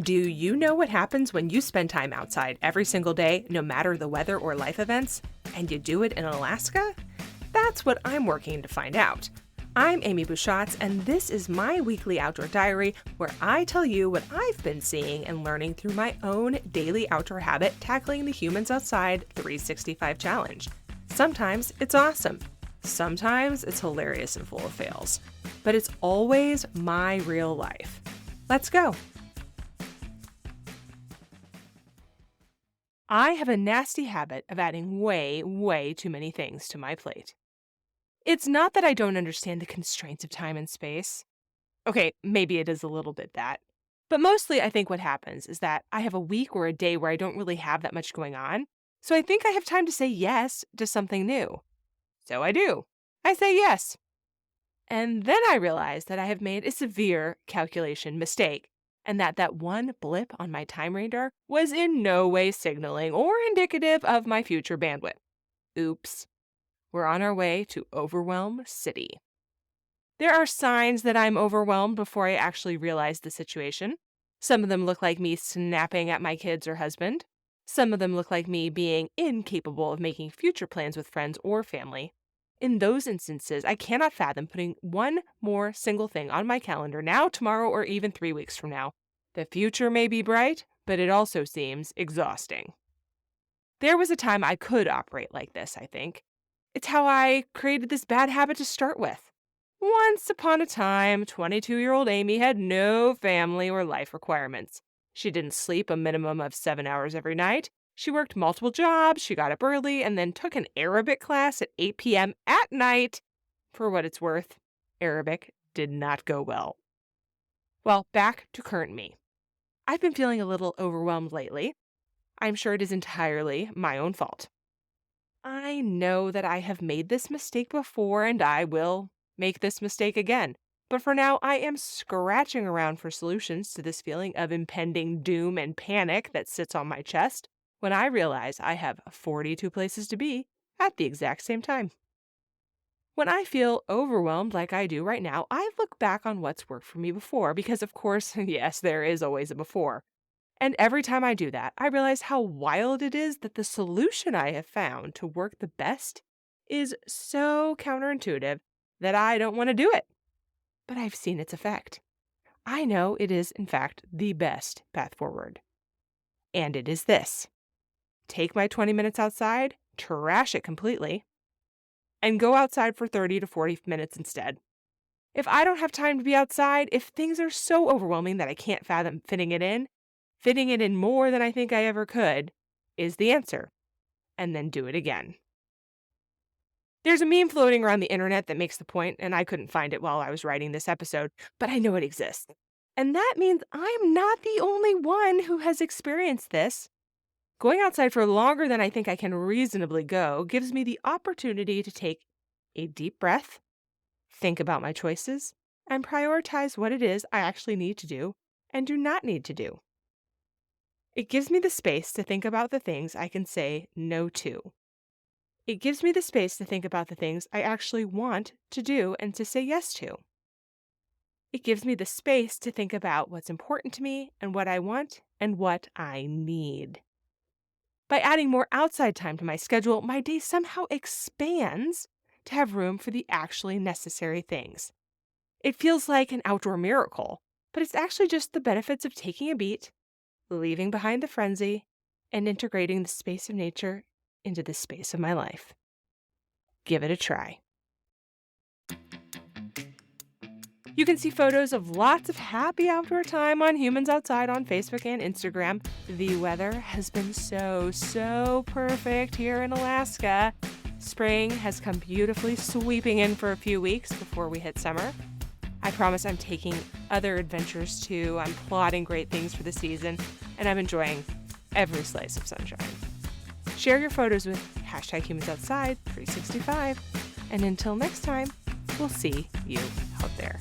Do you know what happens when you spend time outside every single day, no matter the weather or life events, and you do it in Alaska? That's what I'm working to find out. I'm Amy Bouchatz, and this is my weekly outdoor diary where I tell you what I've been seeing and learning through my own daily outdoor habit tackling the Humans Outside 365 challenge. Sometimes it's awesome. Sometimes it's hilarious and full of fails. But it's always my real life. Let's go. I have a nasty habit of adding way too many things to my plate. It's not that I don't understand the constraints of time and space. Okay, maybe it is a little bit that. But mostly I think what happens is that I have a week or a day where I don't really have that much going on, so I think I have time to say yes to something new. So I do. I say yes. And then I realize that I have made a severe calculation mistake, and that one blip on my time radar was in no way signaling or indicative of my future bandwidth. Oops. We're on our way to Overwhelm City. There are signs that I'm overwhelmed before I actually realize the situation. Some of them look like me snapping at my kids or husband. Some of them look like me being incapable of making future plans with friends or family. In those instances, I cannot fathom putting one more single thing on my calendar now, tomorrow, or even 3 weeks from now. The future may be bright, but it also seems exhausting. There was a time I could operate like this, I think. It's how I created this bad habit to start with. Once upon a time, 22-year-old Amy had no family or life requirements. She didn't sleep a minimum of 7 hours every night. She worked multiple jobs, she got up early, and then took an Arabic class at 8 p.m. at night. For what it's worth, Arabic did not go well. Well, back to current me. I've been feeling a little overwhelmed lately. I'm sure it is entirely my own fault. I know that I have made this mistake before, and I will make this mistake again. But for now, I am scratching around for solutions to this feeling of impending doom and panic that sits on my chest when I realize I have 42 places to be at the exact same time. When I feel overwhelmed like I do right now, I look back on what's worked for me before because, of course, yes, there is always a before. And every time I do that, I realize how wild it is that the solution I have found to work the best is so counterintuitive that I don't want to do it. But I've seen its effect. I know it is, in fact, the best path forward. And it is this. Take my 20 minutes outside, trash it completely, and go outside for 30 to 40 minutes instead. If I don't have time to be outside, if things are so overwhelming that I can't fathom fitting it in more than I think I ever could, is the answer. And then do it again. There's a meme floating around the internet that makes the point, and I couldn't find it while I was writing this episode, but I know it exists. And that means I'm not the only one who has experienced this. Going outside for longer than I think I can reasonably go gives me the opportunity to take a deep breath, think about my choices, and prioritize what it is I actually need to do and do not need to do. It gives me the space to think about the things I can say no to. It gives me the space to think about the things I actually want to do and to say yes to. It gives me the space to think about what's important to me and what I want and what I need. By adding more outside time to my schedule, my day somehow expands to have room for the actually necessary things. It feels like an outdoor miracle, but it's actually just the benefits of taking a beat, leaving behind the frenzy, and integrating the space of nature into the space of my life. Give it a try. You can see photos of lots of happy outdoor time on Humans Outside on Facebook and Instagram. The weather has been so perfect here in Alaska. Spring has come beautifully sweeping in for a few weeks before we hit summer. I promise I'm taking other adventures too. I'm plotting great things for the season, and I'm enjoying every slice of sunshine. Share your photos with #HumansOutside365. And until next time, we'll see you out there.